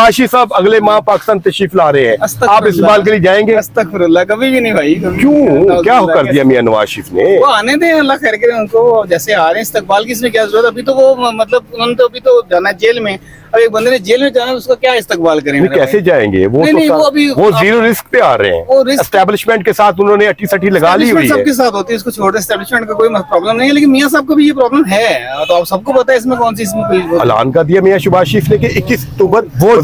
नवाज शरीफ साहब अगले माह पाकिस्तान तशरीफ ला रहे हैं, आप इस्तेमाल के लिए जाएंगे? अस्तगफिरुल्लाह, कभी भी नहीं भाई। क्यों, क्या कर दिया मियां नवाज शरीफ ने? वो आने दें, अल्लाह खैर करे उनको, जैसे आ रहे हैं इस्तकबाल की इसमें क्या जरूरत। अभी तो वो मतलब उन्होंने तो अभी तो जाना है जेल में, अब एक बंदे ने जेल में जाना है उसका क्या इस्तकबाल करेंगे? कैसे जाएंगे वो? नहीं, तो वो अभी वो जीरो रिस्क पे आ रहे हैं, एस्टेब्लिशमेंट के साथ उन्होंने अट्टी सट्टी लगा ली हुई है। सबके साथ होती है, इसको छोड़, एस्टेब्लिशमेंट का कोई प्रॉब्लम नहीं है, लेकिन मियां साहब को भी ये प्रॉब्लम है, तो आप सबको पता है इसमें कौन सी इसमें कोई ऐलान कर दिया मियां शहबाज शरीफ ने कि 21 अक्टूबर वो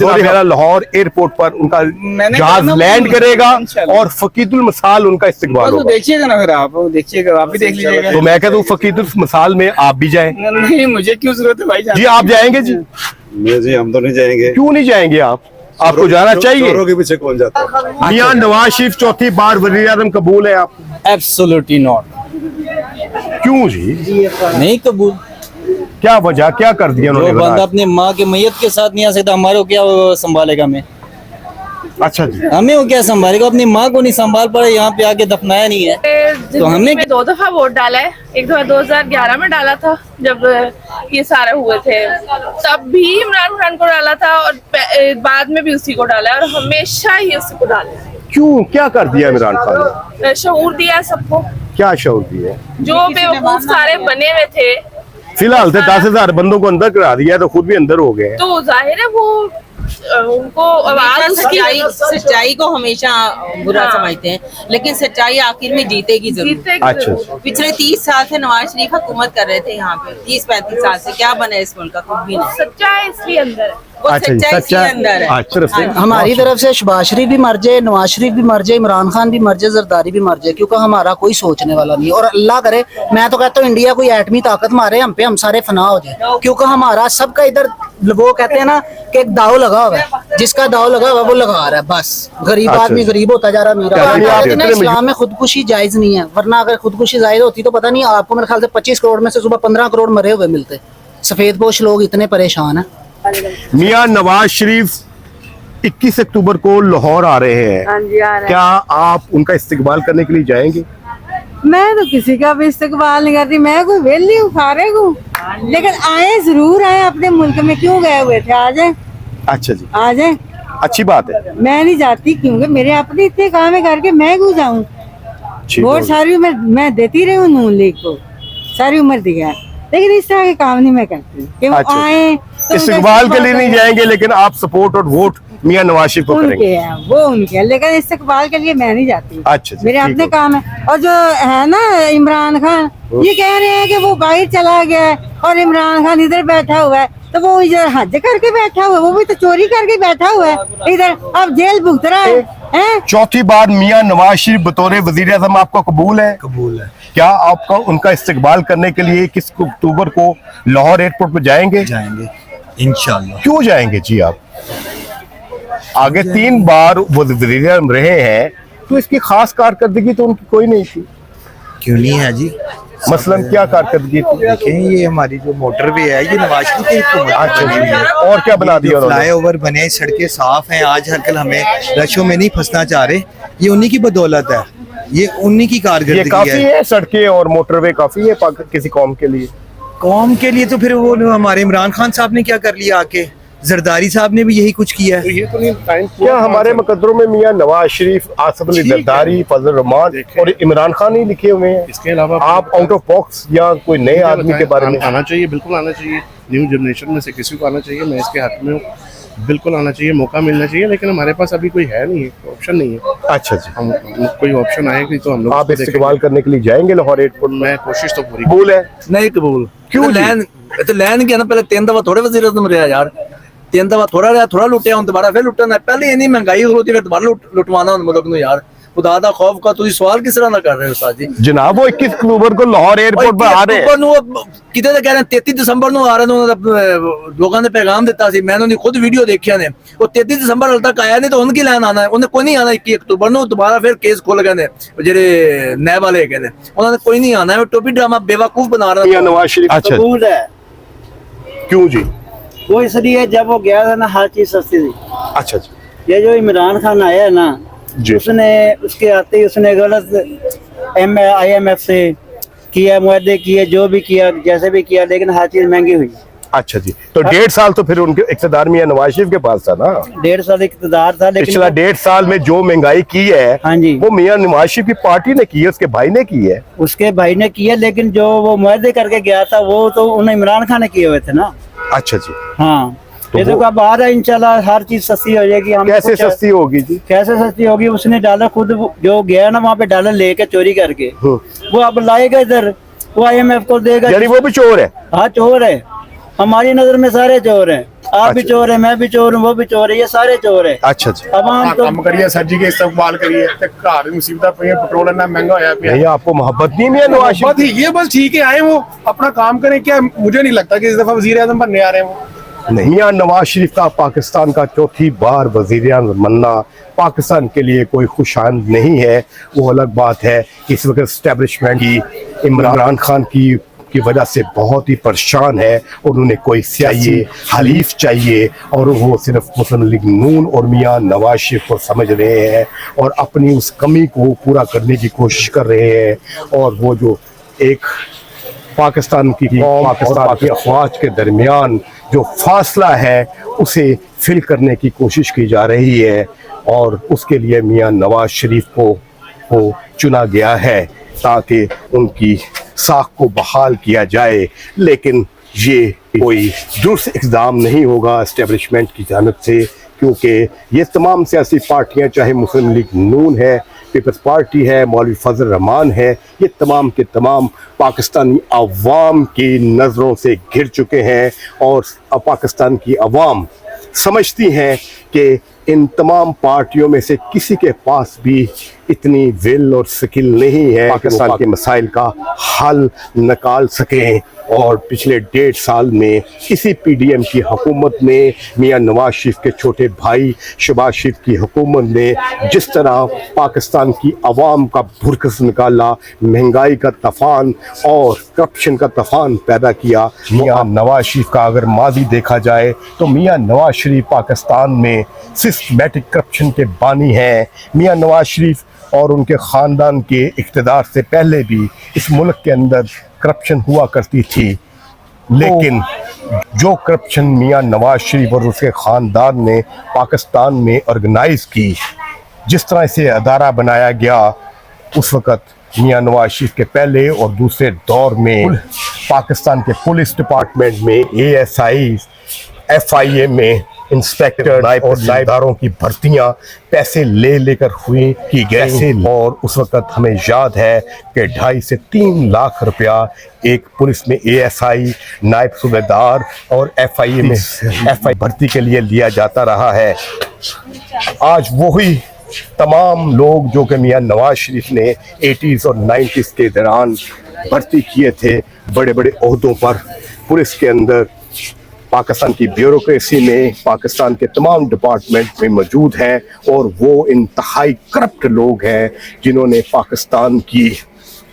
लाहौर एयरपोर्ट पर उनका जहाज लैंड करेगा और फकीदुल मसाल उनका इस्तेमाल होगा। देखिएगा ना, फिर आप देखिएगा, आप भी देख लीजिएगा। तो मैं कहता हूँ फकीदुल मसाल में आप भी जाएं। नहीं, मुझे क्यों जरूरत है भाई? जी आप जाएंगे? जी जी हम तो नहीं जाएंगे। क्यों नहीं जाएंगे आप? आपको जाना चाहिए। चोरों के पीछे कौन जाता है? मियां नवाज शरीफ चौथी बार वज़ीर-ए-आज़म कबूल है आप? Absolutely not. क्यों जी? नहीं कबूल। क्या वजह, क्या कर दिया उन्होंने? जो बंदा अपने माँ के मैयत के साथ नहीं आ सकता, हमारे को क्या संभालेगा? मैं अच्छा जी, हमें वो क्या संभालेगा? अपनी माँ को नहीं संभाल पा रहे, यहाँ पे आके दफनाया नहीं है तो हमने 2 दफा वोट डाला है। एक दफा 2011 में डाला था जब ये सारे हुए थे, तब भी इमरान खान को डाला था और बाद में भी उसी को डाला है और हमेशा ही उसी को डाला है। क्यों, क्या कर दिया इमरान खान ने? शऊर दिया सबको। क्या शऊर दिया? जो बेवकूफ सारे बने हुए थे, फिलहाल से 10,000 बंदों को अंदर करा दिया, तो खुद भी अंदर हो गए। तो जाहिर है वो उनको आवाज सच्चाई को हमेशा बुरा समझते हैं, लेकिन सच्चाई आखिर में जीतेगी जरूर। अच्छा, पिछले 30 साल से नवाज शरीफ हुकूमत कर रहे थे यहाँ पे, 30-35 साल से क्या बना इस मुल्क का? कुछ भी नहीं। सच्चाई इसलिए अंदर है, वो सच्चाई इसके अंदर है। हमारी तरफ से शहबाज शरीफ भी मर जाए, नवाज शरीफ भी मर जाए, इमरान खान भी मर जाए, जरदारी भी मर जाए, क्योंकि हमारा कोई सोचने वाला नहीं है। और अल्लाह करे, मैं तो कहता हूँ इंडिया कोई एटमी ताकत मारे हम पे, हम सारे फना हो जाए, क्योंकि हमारा सबका इधर वो कहते हैं ना कि एक दाव लगा हुआ है, जिसका दाव लगा हुआ है वो लगा रहा है बस। गरीब आदमी गरीब होता जा रहा है। मेरा इस्लाम में खुदकुशी जायज नहीं है, वरना अगर खुदकुशी जायज होती तो पता नहीं आपको मेरे ख्याल से 25 करोड़ में से सुबह 15 करोड़ मरे हुए मिलते। सफेदपोश लोग इतने परेशान हैं। मियां नवाज शरीफ 21 अक्टूबर को लाहौर आ रहे हैं। हाँ जी, आ रहे हैं। क्या आप उनका इस्तकबाल करने के लिए जाएंगे? मैं तो किसी का भी इस्तकबाल नहीं करती, मैं कोई वेली हूँ, फारिग हूँ, लेकिन आए जरूर आए, अपने मुल्क में क्यों गए हुए थे, आ जाए। अच्छा जी, आ जाए, अच्छी बात है। मैं नहीं जाती क्योंकि मेरे अपने इतने काम है करके मैं क्यों जाऊँ? वोट सारी उम्र मैं देती रही हूँ नून लीग को, सारी उम्र दिया, लेकिन इस तरह के काम नहीं मैं करती कि वो आए तो इस्तकबाल के लिए नहीं जाएंगे, लेकिन आप सपोर्ट और वोट मियां नवाज शरीफ को करेंगे? वो उनके है, लेकिन इस्तकबाल के लिए मैं नहीं जाती। अच्छा, मेरे अपने काम है। और जो है ना इमरान खान, ये कह रहे हैं कि वो बाहर चला गया है और इमरान खान इधर बैठा हुआ है, तो वो इधर हज करके बैठा हुआ है, वो भी तो चोरी करके बैठा हुआ है इधर, अब जेल भुगत रहा है। चौथी बार मियां नवाज शरीफ बतौर वज़ीर-ए-आज़म आपको कबूल है? कबूल है। क्या आपका उनका इस्तकबाल करने के लिए 21 अक्टूबर को लाहौर एयरपोर्ट पर जाएंगे? जाएंगे इंशाल्लाह। क्यों जाएंगे जी आप? आगे 3 बार वो वज़ीर-ए-आज़म रहे हैं, तो इसकी खास कारकर्दगी तो उनकी कोई नहीं थी। क्यों नहीं है जी? मसलन क्या कारकर्दगी थी? देखें, ये हमारी जो मोटरवे है ये नवाज शरीफ की हुकूमत बनी हुई है। और क्या बना दिया उन्होंने? फ्लाईओवर बने, सड़कें साफ हैं, आज हर कल हमें रशों में नहीं फंसना चाह रहे, ये उन्हीं की बदौलत है, ये उन्हीं की ये कारकर्दगी काफी है, सड़कें और मोटरवे काफी है किसी कौम के लिए। कौम के लिए तो फिर वो हमारे इमरान खान साहब ने क्या कर लिया आके, जरदारी साहब ने भी यही कुछ किया है। तो ये तो नहीं टाइम। क्या हमारे मुकद्दरों में मियां नवाज शरीफ, आसिफ अली जरदारी, फजल रहमान और इमरान खान ही लिखे हुए हैं? इसके अलावा आप आउट ऑफ बॉक्स या कोई नए आदमी के बारे में? आना चाहिए, बिल्कुल आना चाहिए, न्यू जनरेशन में से किसी को आना चाहिए, मैं इसके हक में हूँ, बिल्कुल आना चाहिए, मौका मिलना चाहिए, लेकिन हमारे पास अभी कोई है नहीं है, ऑप्शन नहीं है। अच्छा जी, हम कोई ऑप्शन आएगी तो हम लोग आप इस्तेमाल करने के लिए जाएंगे लाहौर एयरपोर्ट? मैं कोशिश तो पूरी कबूल है? नहीं कबूल। क्यों? लैन क्या ना, पहले 3 दफा थोड़े वज़ीर-ए-आज़म रहा यार, 3 दफा थोड़ा रहा, थोड़ा लुटिया, हूं दोबारा फिर लुटना है। पहले इतनी महंगाई होती है, दोबारा लुटवाना मुल्क में यार, खुदा दा खौफ का तुम सवाल किस तरह ना कर रहे हो साजी जनाब? वो 21 अक्टूबर को लाहौर एयरपोर्ट पर आ रहे हैं। किते तो कह रहे हैं 33 दिसंबर ਨੂੰ ਆ ਰਹੇ ਨੇ, ਲੋਕਾਂ ਨੇ ਪੈਗਾਮ ਦਿੱਤਾ ਸੀ, ਮੈਂ ਉਹਦੀ ਖੁਦ ਵੀਡੀਓ ਦੇਖਿਆ ਨੇ, ਉਹ 33 ਦਿਸੰਬਰ ਹਾਲ ਤੱਕ ਆਇਆ ਨਹੀਂ, ਤਾਂ ਹੁਣ ਕੀ ਲੈਣ ਆਣਾ ਹੈ? ਉਹਨੇ ਕੋਈ ਨਹੀਂ ਆਣਾ 21 ਅਕਤੂਬਰ ਨੂੰ, ਦੁਬਾਰਾ ਫਿਰ ਕੇਸ ਖੁੱਲ ਗਏ ਨੇ ਜਿਹੜੇ ਨੈਬ ਵਾਲੇ ਹੈਗੇ ਨੇ, ਉਹਨਾਂ ਨੇ ਕੋਈ ਨਹੀਂ ਆਣਾ है, टोपी ड्रामा बेवकूफ बना रहा है नवाज शरीफ। अच्छा, कबूल है। क्यों जी? वो इसलिए जब वो गया था ना, हर चीज सस्ती थी। अच्छा जी, ये जो इमरान खान आया है ना, उसने उसके आते ही उसने गलत IMF से किया, मुआहदे किए, जो भी किया, जैसे भी किया, लेकिन हर चीज महंगी हुई। अच्छा जी, तो 1.5 साल तो फिर उनके इक़्तिदार मियां नवाज शरीफ के पास था ना। 1.5 साल इक़्तिदार था, लेकिन पिछला 1.5 साल में जो महंगाई की है, हाँ जी, वो मियां नवाज शरीफ की पार्टी ने की है, उसके भाई ने की है। उसके भाई ने किया, लेकिन जो वो मुआहदे करके गया था वो तो उन्हें इमरान खान ने किए हुए थे ना। अच्छा जी, हाँ, तो ये तो अब आ रहा है, इंशाल्लाह हर चीज सस्ती हो जाएगी। हम कैसे सस्ती होगी जी? कैसे सस्ती होगी? उसने डॉलर खुद जो गया ना वहाँ पे डॉलर लेके चोरी करके, वो अब लाएगा इधर, वो IMF को देगा। यानी वो भी चोर है? हाँ चोर है, हमारी नजर में सारे चोर हैं। आप भी अच्छा। चोर है, मैं भी चोर हूँ, वो भी चोर है, ये सारे चोर है। अच्छा जी, अब हम तो ਕੰਮ ਕਰੀਏ ਸਰ ਜੀ ਕੇ ਇਸਤਕਬਾਲ ਕਰੀਏ ਤੇ ਘਰ ਮੁਸੀਬਤਾਂ ਪਈਆਂ पेट्रोल इतना महंगा होया पिया नहीं आपको मोहब्बत नहीं है मियां नवाज शरीफ? बहुत ही ये बस ठीक है आए वो अपना काम करें क्या मुझे नहीं लगता कि इस दफा वजीर आजम बनने आ रहे हैं वो नहीं, मियां नवाज शरीफ का पाकिस्तान का चौथी बार वज़ीर-ए-आज़म बनना पाकिस्तान के लिए कोई खुशाइंद नहीं है। वो अलग बात है कि इस वक्त एस्टेब्लिशमेंट की इमरान खान की वजह से बहुत ही परेशान है और उन्हें कोई चाहिए, हलीफ चाहिए, और वो सिर्फ मुस्लिम लीग नून और मियां नवाज शरीफ को समझ रहे हैं और अपनी उस कमी को पूरा करने की कोशिश कर रहे हैं। और वो जो एक पाकिस्तान की कौम, पाकिस्तान की अफवाज के दरमियान जो फासला है उसे फिल करने की कोशिश की जा रही है, और उसके लिए मियां नवाज शरीफ को चुना गया है ताकि उनकी साख को बहाल किया जाए। लेकिन ये कोई दुरुस्त इक़दाम नहीं होगा एस्टेब्लिशमेंट की जानिब से, क्योंकि ये तमाम सियासी पार्टियां, चाहे मुस्लिम लीग नून है, पीपल्स पार्टी है, मौलवी फजल रहमान है, ये तमाम के तमाम पाकिस्तानी अवाम की नज़रों से घिर चुके हैं। और पाकिस्तान की अवाम समझती हैं कि इन तमाम पार्टियों में से किसी के पास भी इतनी विल और स्किल नहीं है पाकिस्तान के मसाइल का हल निकाल सकें। और पिछले 1.5 साल में इसी PDM की हुकूमत ने, मियां नवाज शरीफ के छोटे भाई शहबाज शरीफ की हुकूमत ने जिस तरह पाकिस्तान की अवाम का भुरकस निकाला, महंगाई का तूफान और करप्शन का तूफान पैदा किया। मियां नवाज शरीफ का अगर माजी देखा जाए तो मियां नवाज शरीफ पाकिस्तान में सिस्टमैटिक करप्शन के बानी हैं। मियां नवाज शरीफ और उनके ख़ानदान के इक़्तिदार से पहले भी इस मुल्क के अंदर करप्शन हुआ करती थी, लेकिन जो करप्शन मियां नवाज शरीफ और उसके ख़ानदान ने पाकिस्तान में ऑर्गेनाइज की, जिस तरह से अदारा बनाया गया, उस वक़्त मियां नवाज शरीफ के पहले और दूसरे दौर में पाकिस्तान के पुलिस डिपार्टमेंट में ASI, FIA में इंस्पेक्टर और नायबदारों की भर्तियां पैसे लेकर हुई की गई। और उस वक्त हमें याद है कि 2.5 से 3 लाख रुपया एक पुलिस में ASI, नायब सूबेदार और FIA में FI भर्ती के लिए लिया जाता रहा है। आज वही तमाम लोग जो कि मियां नवाज शरीफ ने 80s और 90s के दौरान भर्ती किए थे बड़े बड़े ओहदों पर पुलिस के अंदर, पाकिस्तान की ब्यूरोक्रेसी में, पाकिस्तान के तमाम डिपार्टमेंट में मौजूद हैं, और वो इंतहाई करप्ट लोग हैं जिन्होंने पाकिस्तान की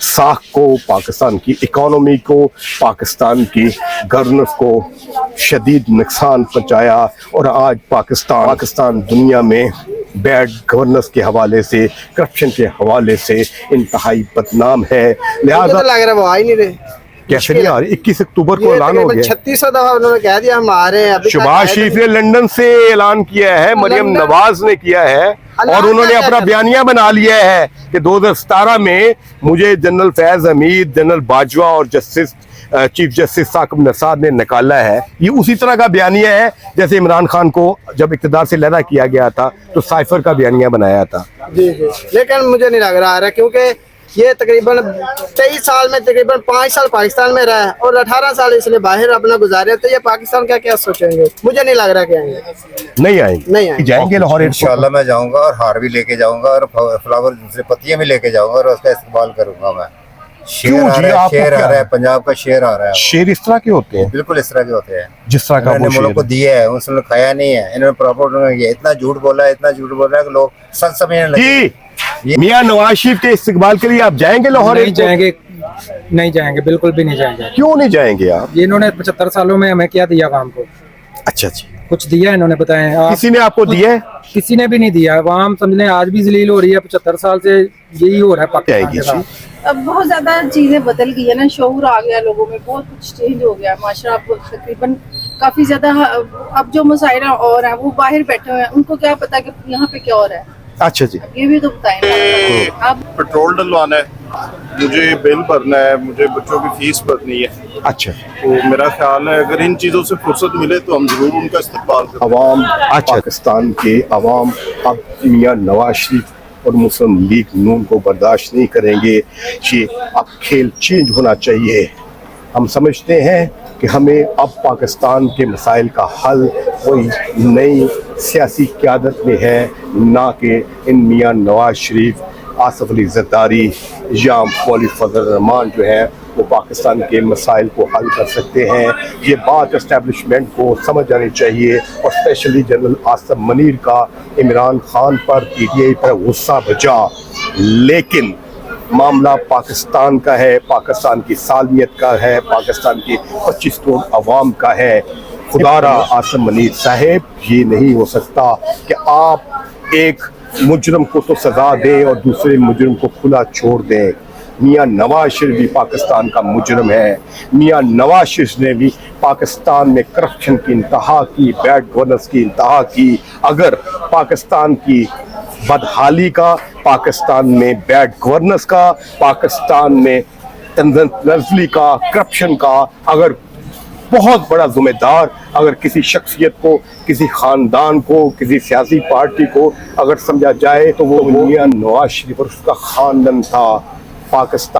साख को, पाकिस्तान की इकोनॉमी को, पाकिस्तान की गवर्नेंस को शदीद नुकसान पहुंचाया। और आज पाकिस्तान दुनिया में बैड गवर्नेंस के हवाले से, करप्शन के हवाले से इंतहाई बदनाम है। लिहाजा लग रहा है वो आ ही नहीं रहे। कैसे नहीं आ रही? 21 अक्टूबर को ऐलान हो गया। 3600 दफा उन्होंने कह दिया हम आ रहे हैं। शहबाज शरीफ ने लंदन से ऐलान किया है, मरियम नवाज ने किया है, और उन्होंने अपना बयानिया बना लिया है कि 2017 में मुझे जनरल फैज हमीद, जनरल बाजवा और चीफ जस्टिस साकिब नसार ने निकाला है। ये उसी तरह का बयानिया है जैसे इमरान खान को जब इक़्तिदार से लहदा किया गया था तो साइफर का बयानिया बनाया था। जी जी, लेकिन मुझे नहीं लग रहा है, क्योंकि ये तकरीबन 23 साल में तकरीबन 5 साल पाकिस्तान में रहा है और 18 साल इसलिए बाहर अपना गुजारे, तो ये पाकिस्तान का क्या सोचेंगे? मुझे नहीं लग रहा कि आएंगे। नहीं आएंगे, जाएंगे लाहौर। इंशाल्लाह मैं जाऊंगा और हार भी लेके जाऊंगा और फ्लावर दूसरे पत्तियां भी लेके जाऊंगा और उसका इस्तेमाल करूंगा मैं। शेर आ रहा है, पंजाब का शेर आ रहा है। शेर इस तरह के होते हैं? बिल्कुल इस तरह के होते हैं जिस तरह का मुल्क को दिया है उसने खाया नहीं है। इन्होंने प्रॉपर इतना झूठ बोला है, इतना झूठ बोल रहा है कि लोग सच समझने लगे। मियां नवाज शरीफ के इस्तेमाल के लिए आप जाएंगे लाहौर? नहीं जाएंगे, नहीं जाएंगे, बिल्कुल भी नहीं जाएंगे। क्यों नहीं जाएंगे आप? इन्होंने 75 सालों में हमें क्या दिया काम को? अच्छा जी, कुछ दिया इन्होंने बताए किसी ने आपको दिया है? किसी ने भी नहीं दिया। आवाम समझ आज भी जलील हो रही है। 75 साल से यही हो रहा है पाकिस्तान के साथ। अब बहुत ज्यादा चीजें बदल गई है ना, शऊर आ गया लोगों में, बहुत कुछ चेंज हो गया माशरा। अब तकरीबन काफी ज्यादा अब जो मसाइल और हैं वो बाहर बैठे हुए हैं, उनको क्या पता कि यहाँ पे क्या हो रहा है। अच्छा जी, ये भी तो बताएं आप। पेट्रोल डलवाना है, मुझे बिल भरना है, मुझे बच्चों की फीस भरनी है। अच्छा, तो मेरा ख्याल है अगर इन चीज़ों से फुर्सत मिले तो हम जरूर उनका इस्तेमाल करें। अवाम, पाकिस्तान के अवाम अब मियां नवाज शरीफ और मुस्लिम लीग नून को बर्दाश्त नहीं करेंगे। ये अब खेल चेंज होना चाहिए। हम समझते हैं कि हमें अब पाकिस्तान के मसाइल का हल कोई नई सियासी क़यादत में है, ना कि इन मियां नवाज शरीफ, आसफ अली जरदारी या मौलवी फजल रहमान जो है वो पाकिस्तान के मसाइल को हल कर सकते हैं। ये बात इस्टेब्लिशमेंट को समझ आनी चाहिए, और स्पेशली जनरल आसिम मनीर का इमरान खान पर, PTI पर गुस्सा बचा, लेकिन मामला पाकिस्तान का है, पाकिस्तान की सालमियत का है, पाकिस्तान की 25 करोड़ अवाम का है। खुदारा आसिम मनीर साहब, ये नहीं हो सकता कि आप एक मुजरम को तो सजा दें और दूसरे मुजरम को खुला छोड़ दें। मियां नवाज शरीफ भी पाकिस्तान का मुजरम है। मियां नवाज शरीफ ने भी पाकिस्तान में करप्शन की इंतहा की, बैड गवर्नेंस की इंतहा की। अगर पाकिस्तान की बदहाली का, पाकिस्तान में बैड गवर्नेंस का, पाकिस्तान में तंज़ी का, करप्शन का अगर बहुत बड़ा जिम्मेदार अगर किसी शख्सियत को, किसी खानदान को, किसी सियासी पार्टी को अगर समझा जाए तो वो मियां नवाज शरीफ और उसका खानदान था। पाकिस्तान